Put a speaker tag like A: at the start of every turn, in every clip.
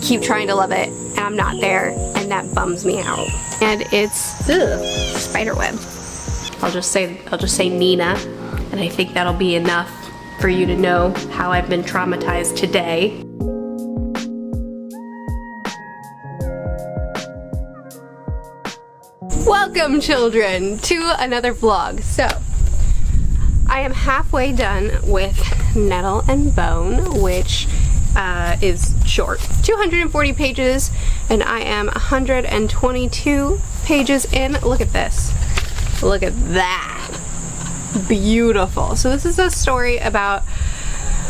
A: keep trying to love it, and I'm not there, and that bums me out. And it's spiderweb. I'll just say Nina, and I think that'll be enough for you to know how I've been traumatized today. Welcome, children, to another vlog. So, I am halfway done with Nettle and Bone, which is short. 240 pages, and I am 122 pages in. Look at this. Look at that. Beautiful. So this is a story about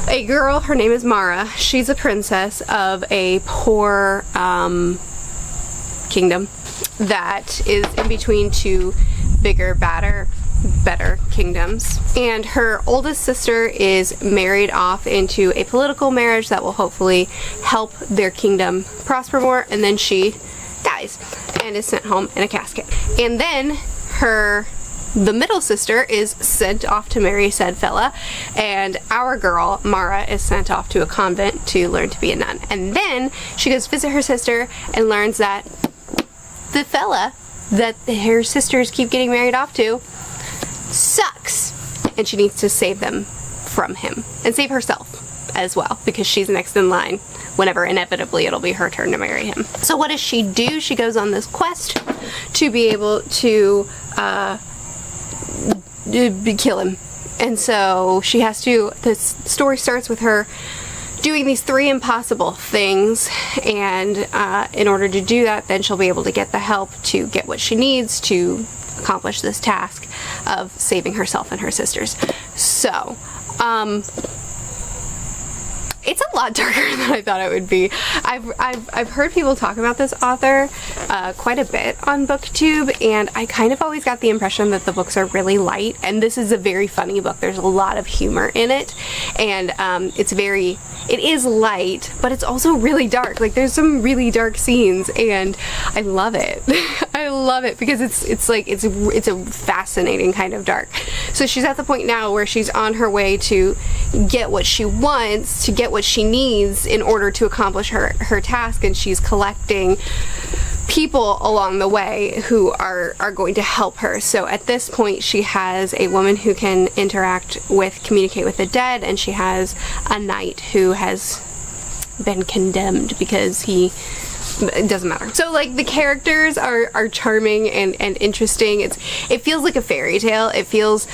A: a girl. Her name is Mara. She's a princess of a poor kingdom that is in between two bigger, better kingdoms. And her oldest sister is married off into a political marriage that will hopefully help their kingdom prosper more, and then she dies and is sent home in a casket. And then the middle sister is sent off to marry said fella, and our girl, Mara, is sent off to a convent to learn to be a nun. And then she goes to visit her sister and learns that the fella that her sisters keep getting married off to sucks, and she needs to save them from him and save herself as well, because she's next in line whenever inevitably it'll be her turn to marry him. So what does she do? She goes on this quest to be able to kill him. And so she has to, this story starts with her doing these 3 impossible things, and in order to do that, then she'll be able to get the help to get what she needs to accomplish this task of saving herself and her sisters. So, it's a lot darker than I thought it would be. I've heard people talk about this author quite a bit on BookTube, and I kind of always got the impression that the books are really light, and this is a very funny book. There's a lot of humor in it, and it is light, but it's also really dark. Like, there's some really dark scenes, and I love it. I love it because it's a fascinating kind of dark. So she's at the point now where she's on her way to get what she wants, to get what she needs in order to accomplish her task, and she's collecting people along the way who are going to help her. So at this point she has a woman who can communicate with the dead, and she has a knight who has been condemned because it doesn't matter. So like the characters are charming and interesting. It feels like a fairy tale. It feels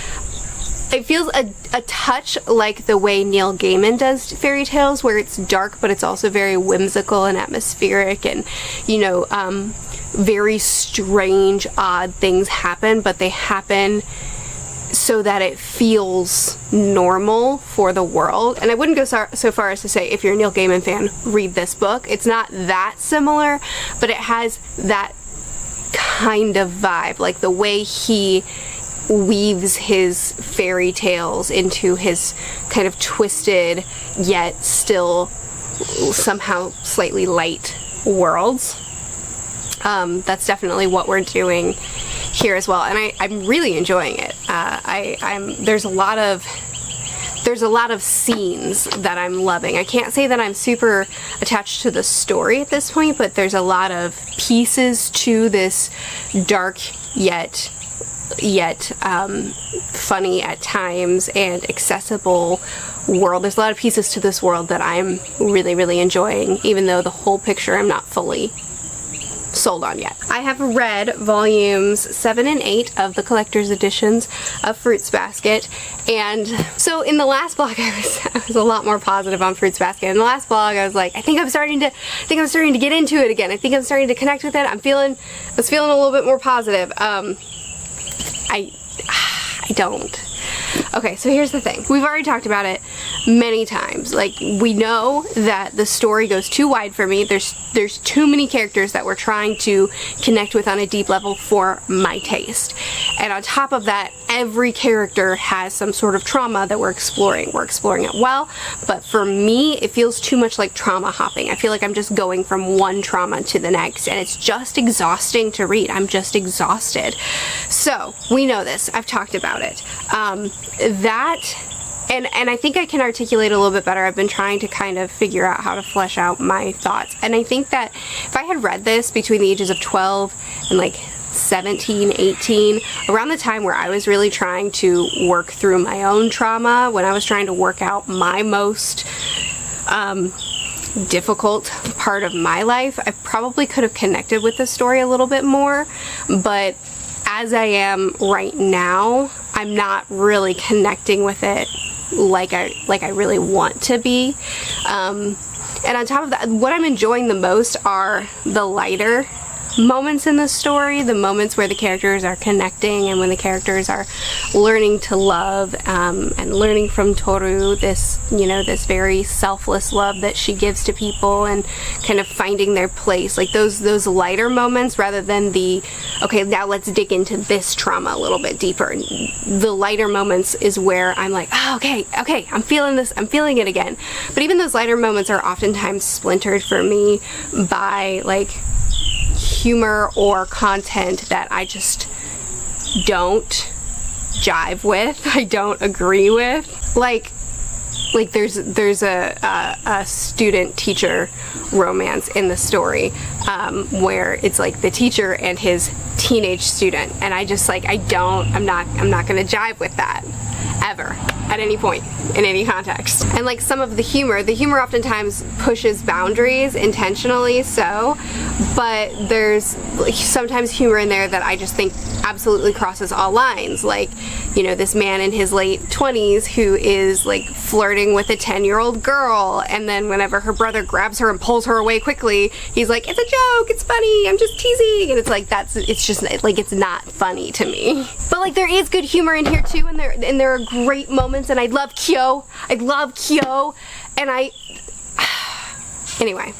A: a touch like the way Neil Gaiman does fairy tales, where it's dark but it's also very whimsical and atmospheric, and very strange, odd things happen, but they happen so that it feels normal for the world. And I wouldn't go so far as to say, if you're a Neil Gaiman fan, read this book. It's not that similar, but it has that kind of vibe, like the way he weaves his fairy tales into his kind of twisted yet still somehow slightly light worlds. That's definitely what we're doing here as well, and I'm really enjoying it. There's a lot of scenes that I'm loving. I can't say that I'm super attached to the story at this point, but there's a lot of pieces to this dark yet funny at times and accessible world. There's a lot of pieces to this world that I'm really, really enjoying, even though the whole picture I'm not fully sold on yet. I have read volumes 7 and 8 of the collector's editions of Fruits Basket, and so in the last vlog I was a lot more positive on Fruits Basket. In the last vlog I was like, I think I'm starting to get into it again. I think I'm starting to connect with it. I was feeling a little bit more positive. I don't. Okay, so here's the thing. We've already talked about it many times. Like, we know that the story goes too wide for me. There's too many characters that we're trying to connect with on a deep level for my taste. And on top of that, every character has some sort of trauma that we're exploring. We're exploring it well, but for me, it feels too much like trauma hopping. I feel like I'm just going from one trauma to the next, and it's just exhausting to read. I'm just exhausted. So, we know this. I've talked about it. That and I think I can articulate a little bit better. I've been trying to kind of figure out how to flesh out my thoughts. And I think that if I had read this between the ages of 12 and like 17, 18, around the time where I was really trying to work through my own trauma, when I was trying to work out my most difficult part of my life, I probably could have connected with the story a little bit more. But as I am right now, I'm not really connecting with it like I really want to be. And on top of that, what I'm enjoying the most are the lighter moments in the story, the moments where the characters are connecting and when the characters are learning to love, and learning from Toru this, you know, this very selfless love that she gives to people, and kind of finding their place, like those lighter moments, rather than the, okay, now let's dig into this trauma a little bit deeper. The lighter moments is where I'm like, oh, okay, I'm feeling this, I'm feeling it again. But even those lighter moments are oftentimes splintered for me by like humor or content that I just don't jive with, I don't agree with. Like there's a student-teacher romance in the story, where it's like the teacher and his teenage student, and I just like, I'm not gonna jive with that ever, at any point, in any context. And like some of the humor oftentimes pushes boundaries intentionally so, but there's like sometimes humor in there that I just think absolutely crosses all lines. Like, you know, this man in his late 20s who is like flirting with a 10-year-old girl, and then whenever her brother grabs her and pulls her away quickly, he's like, it's a joke, it's funny, I'm just teasing, and it's like, it's just like, it's not funny to me. But like there is good humor in here too, and there are great moments, and I love Kyo, and anyway,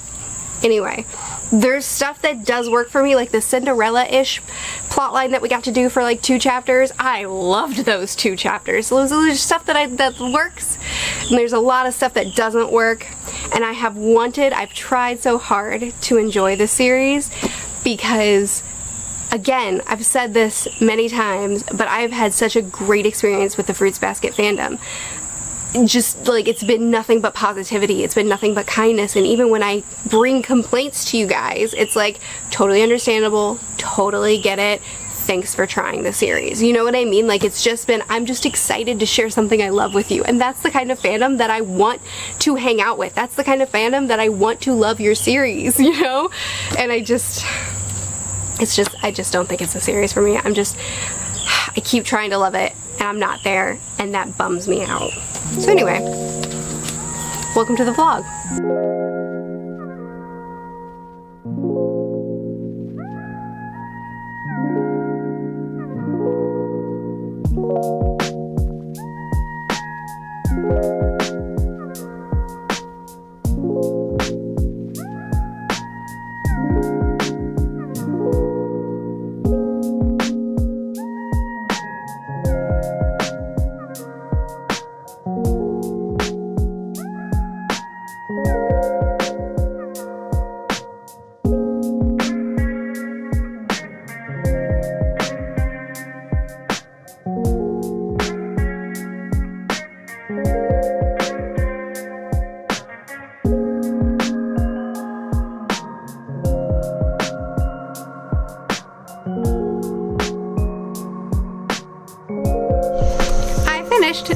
A: there's stuff that does work for me, like the Cinderella-ish plotline that we got to do for like 2 chapters. I loved those 2 chapters. So there's stuff that works, and there's a lot of stuff that doesn't work. And I've tried so hard to enjoy the series, because again, I've said this many times, but I've had such a great experience with the Fruits Basket fandom. Just like, it's been nothing but positivity, it's been nothing but kindness, and even when I bring complaints to you guys, it's like, totally understandable, totally get it, thanks for trying the series. You know what I mean? Like, it's just been, I'm just excited to share something I love with you, and that's the kind of fandom that I want to hang out with. That's the kind of fandom that I want to love your series, you know? And I just don't think it's a series for me. I keep trying to love it, and I'm not there, and that bums me out. So anyway, welcome to the vlog.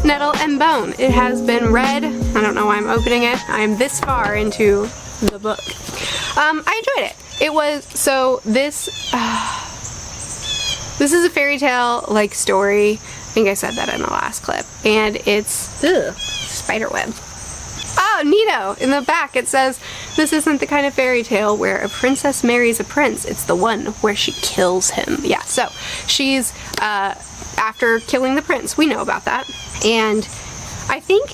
A: Nettle and Bone. It has been read. I don't know why I'm opening it. I am this far into the book. I enjoyed it. It was, so this is a fairy tale like story. I think I said that in the last clip. And it's spiderweb. Oh, neato! In the back it says, this isn't the kind of fairy tale where a princess marries a prince. It's the one where she kills him. Yeah, so she's after killing the prince. We know about that. And I think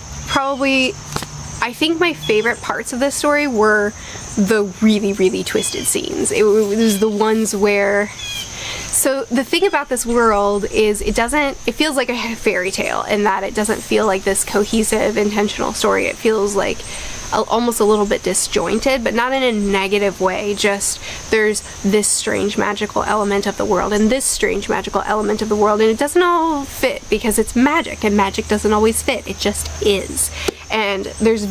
A: my favorite parts of this story were the really, really twisted scenes. It was the ones where, so the thing about this world is it feels like a fairy tale in that it doesn't feel like this cohesive, intentional story. It feels like almost a little bit disjointed, but not in a negative way. Just there's this strange magical element of the world and this strange magical element of the world, and it doesn't all fit because it's magic, and magic doesn't always fit. It just is. And there's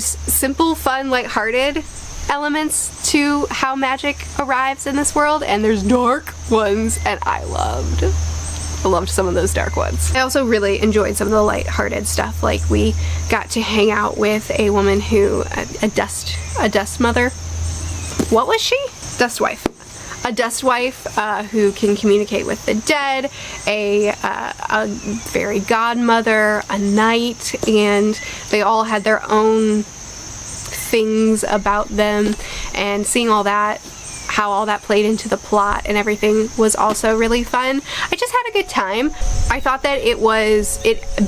A: simple, fun, lighthearted elements to how magic arrives in this world, and there's dark ones, and I loved some of those dark ones. I also really enjoyed some of the lighthearted stuff, like we got to hang out with a woman who, a dust mother. What was she? Dust wife. A dust wife who can communicate with the dead, a fairy godmother, a knight, and they all had their own things about them, and seeing all that, how all that played into the plot and everything was also really fun. I just had a good time. I thought that it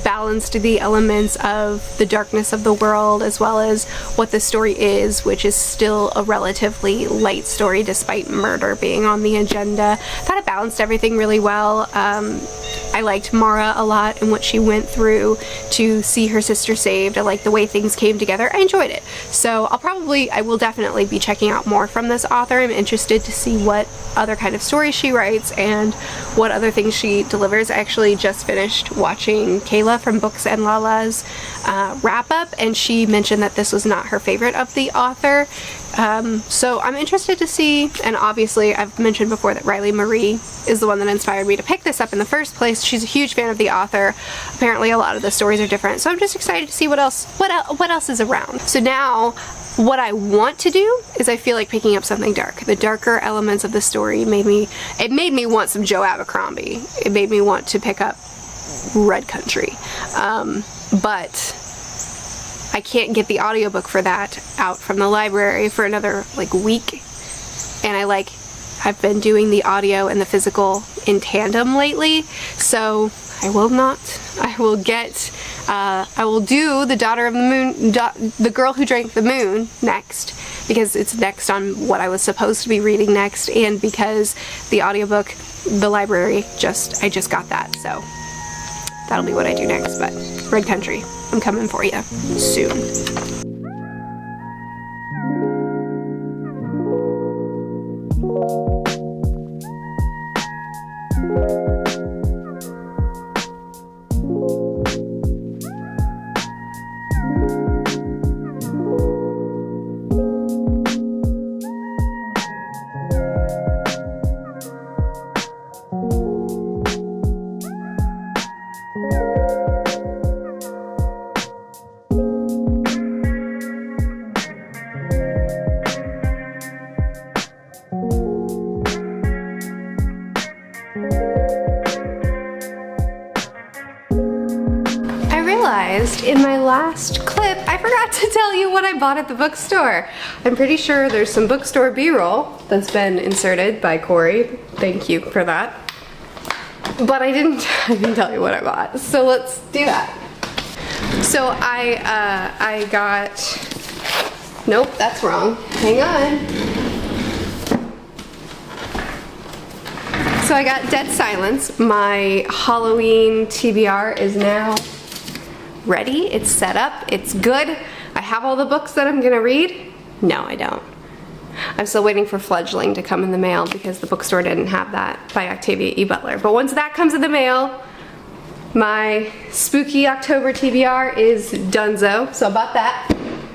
A: balanced the elements of the darkness of the world as well as what the story is, which is still a relatively light story despite murder being on the agenda. I thought it balanced everything really well. I liked Mara a lot and what she went through to see her sister saved. I liked the way things came together. I enjoyed it. So I will definitely be checking out more from this author. I'm interested to see what other kind of stories she writes and what other things she delivers. I actually just finished watching Kayla from Books and Lala's wrap up, and she mentioned that this was not her favorite of the author. So I'm interested to see, and obviously I've mentioned before that Riley Marie is the one that inspired me to pick this up in the first place. She's a huge fan of the author. Apparently a lot of the stories are different, so I'm just excited to see what else is around. So now what I want to do is I feel like picking up something dark. The darker elements of the story made me want some Joe Abercrombie. It made me want to pick up Red Country. But I can't get the audiobook for that out from the library for another week, and I've been doing the audio and the physical in tandem lately, so I will do The Daughter of the Moon, The Girl Who Drank the Moon next, because it's next on what I was supposed to be reading next, and because the audiobook, the library, I just got that, so that'll be what I do next. But Red Country, I'm coming for you soon. In my last clip, I forgot to tell you what I bought at the bookstore. I'm pretty sure there's some bookstore B-roll that's been inserted by Corey. Thank you for that. But I didn't tell you what I bought. So let's do that. So I got, nope, that's wrong. Hang on. So I got Dead Silence. My Halloween TBR is now ready, it's set up, it's good. I have all the books that I'm gonna read. No, I don't. I'm still waiting for Fledgling to come in the mail because the bookstore didn't have that by Octavia E. Butler. But once that comes in the mail, my spooky October TBR is donezo. So I bought that,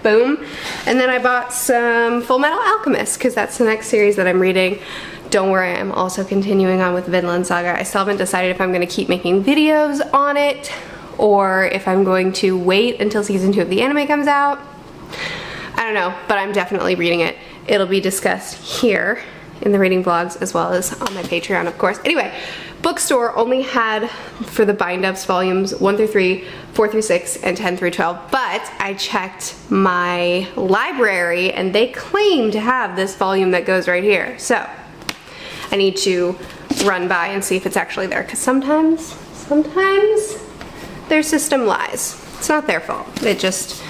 A: boom. And then I bought some Fullmetal Alchemist because that's the next series that I'm reading. Don't worry, I'm also continuing on with Vinland Saga. I still haven't decided if I'm gonna keep making videos on it or if I'm going to wait until season 2 of the anime comes out. I don't know, but I'm definitely reading it. It'll be discussed here in the reading vlogs as well as on my Patreon, of course. Anyway, bookstore only had for the bind-ups volumes 1 through 3, 4 through 6, and 10 through 12, but I checked my library and they claim to have this volume that goes right here. So I need to run by and see if it's actually there, because sometimes their system lies. It's not their fault. It just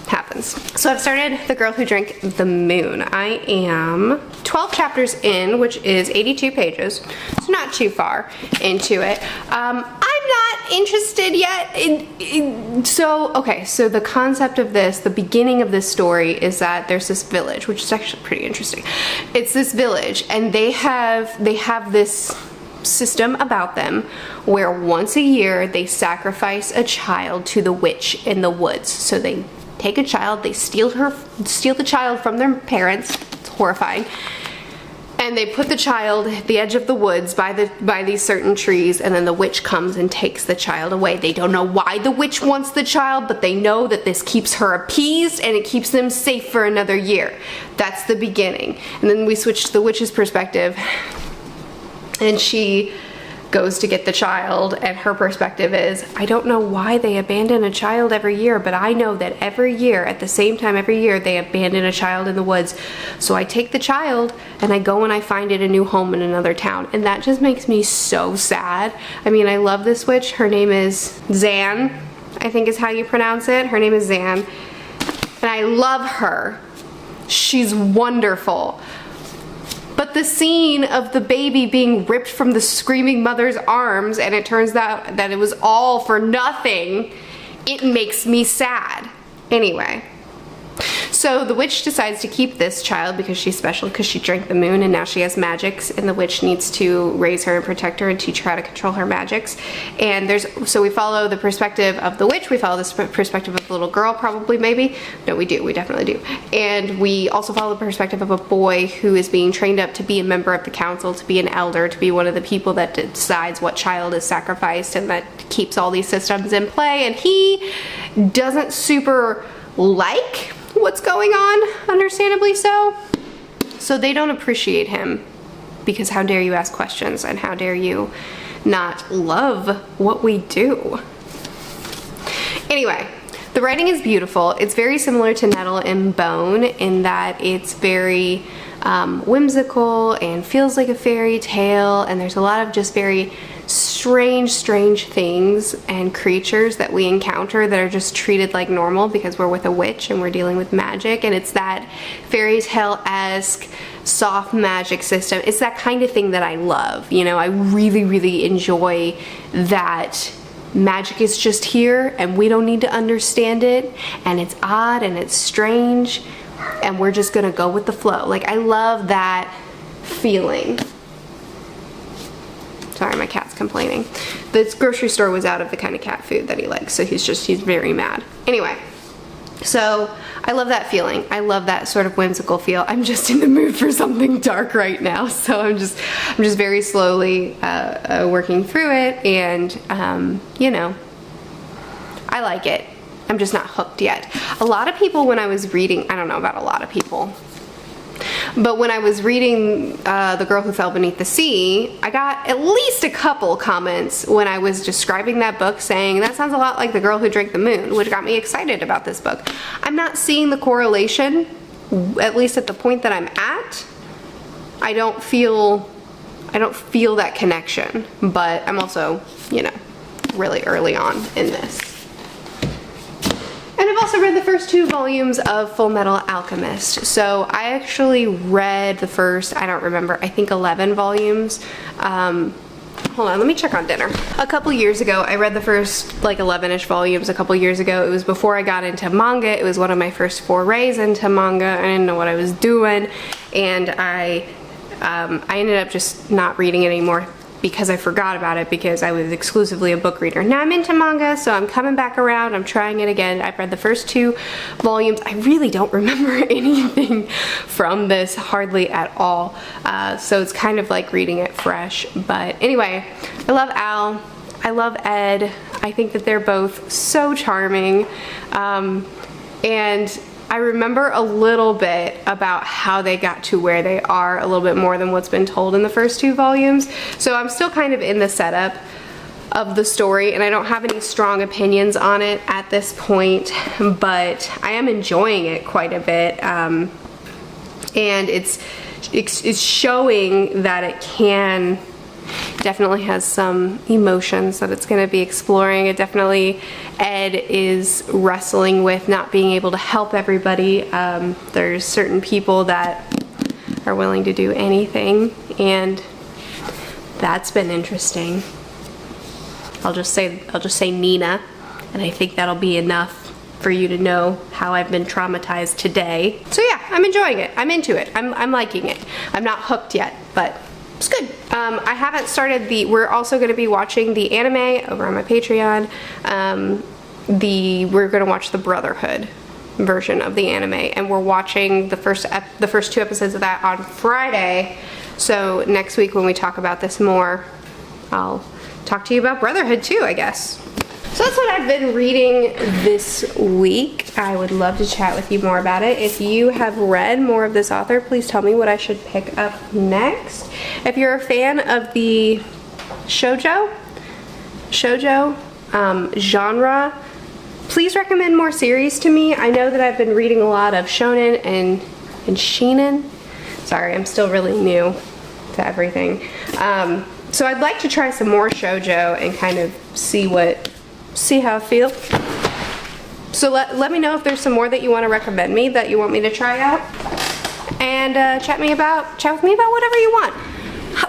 A: happens. So I've started The Girl Who Drank the Moon. I am 12 chapters in, which is 82 pages. It's not too far into it. I'm not interested yet. So the concept of this, the beginning of this story is that there's this village, which is actually pretty interesting. It's this village, and they have this system about them where once a year they sacrifice a child to the witch in the woods. So they take a child, they steal the child from their parents. It's horrifying. And they put the child at the edge of the woods by these certain trees, and then the witch comes and takes the child away. They don't know why the witch wants the child, but they know that this keeps her appeased and it keeps them safe for another year. That's the beginning. And then we switch to the witch's perspective, and she goes to get the child, and her perspective is, I don't know why they abandon a child every year, but I know that every year, at the same time every year, they abandon a child in the woods. So I take the child and I go and I find it a new home in another town. And that just makes me so sad. I mean, I love this witch. Her name is Zan, I think is how you pronounce it. Her name is Zan. And I love her. She's wonderful. But the scene of the baby being ripped from the screaming mother's arms, and it turns out that it was all for nothing, it makes me sad. Anyway, so the witch decides to keep this child because she's special, because she drank the moon and now she has magics, and the witch needs to raise her and protect her and teach her how to control her magics. And so we follow the perspective of the witch, we follow the perspective of the little girl, probably, maybe. No, we definitely do. And we also follow the perspective of a boy who is being trained up to be a member of the council, to be an elder, to be one of the people that decides what child is sacrificed and that keeps all these systems in play. And he doesn't super like what's going on, understandably so. So they don't appreciate him, because how dare you ask questions, and how dare you not love what we do. Anyway, the writing is beautiful. It's very similar to Nettle and Bone in that it's very whimsical and feels like a fairy tale, and there's a lot of just very strange things and creatures that we encounter that are just treated like normal because we're with a witch and we're dealing with magic, and it's that fairy tale-esque soft magic system. It's that kind of thing that I love. You know, I really enjoy that magic is just here and we don't need to understand it, and it's odd and it's strange and we're just gonna go with the flow. Like, I love that feeling. Sorry, my cat's complaining. This grocery store was out of the kind of cat food that he likes, so he's very mad. Anyway, so I love that feeling. I love that sort of whimsical feel. I'm just in the mood for something dark right now, so I'm just very slowly working through it, and you know, I like it. I'm just not hooked yet. A lot of people, when I was reading, I don't know about a lot of people, but when I was reading The Girl Who Fell Beneath the Sea, I got at least a couple comments when I was describing that book saying, that sounds a lot like The Girl Who Drank the Moon, which got me excited about this book. I'm not seeing the correlation, at least at the point that I'm at. I don't feel that connection, but I'm also, you know, really early on in this. And I've also read the first 2 volumes of Fullmetal Alchemist. So I actually read the first, I don't remember, I think 11 volumes. Hold on, let me check on dinner. A couple years ago, I read the first like 11-ish volumes a couple years ago. It was before I got into manga. It was one of my first forays into manga. I didn't know what I was doing. And I ended up just not reading it anymore because I forgot about it, because I was exclusively a book reader. Now I'm into manga, so I'm coming back around. I'm trying it again. I've read the first 2 volumes. I really don't remember anything from this, hardly at all. So it's kind of like reading it fresh. But anyway, I love Al. I love Ed. I think that they're both so charming. And I remember a little bit about how they got to where they are, a little bit more than what's been told in the first 2 volumes. So I'm still kind of in the setup of the story, and I don't have any strong opinions on it at this point, but I am enjoying it quite a bit. And it's showing that it can, definitely has some emotions that it's going to be exploring. It definitely, Ed is wrestling with not being able to help everybody. There's certain people that are willing to do anything, and that's been interesting. I'll just say Nina, and I think that'll be enough for you to know how I've been traumatized today. So yeah, I'm enjoying it. I'm into it. I'm liking it. I'm not hooked yet, but it's good. I haven't started we're also going to be watching the anime over on my Patreon. We're going to watch the Brotherhood version of the anime, and we're watching the first 2 episodes of that on Friday. So next week when we talk about this more, I'll talk to you about Brotherhood too, I guess. So that's what I've been reading this week. I would love to chat with you more about it. If you have read more of this author, please tell me what I should pick up next. If you're a fan of the shoujo genre, please recommend more series to me. I know that I've been reading a lot of shonen and shinen. Sorry, I'm still really new to everything. So I'd like to try some more shoujo and kind of see how I feel. So let me know if there's some more that you want to recommend me, that you want me to try out. And chat with me about whatever you want.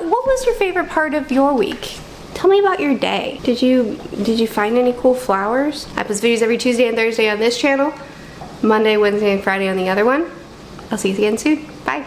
A: What was your favorite part of your week? Tell me about your day. Did you find any cool flowers? I post videos every Tuesday and Thursday on this channel, Monday, Wednesday, and Friday on the other one. I'll see you again soon. Bye.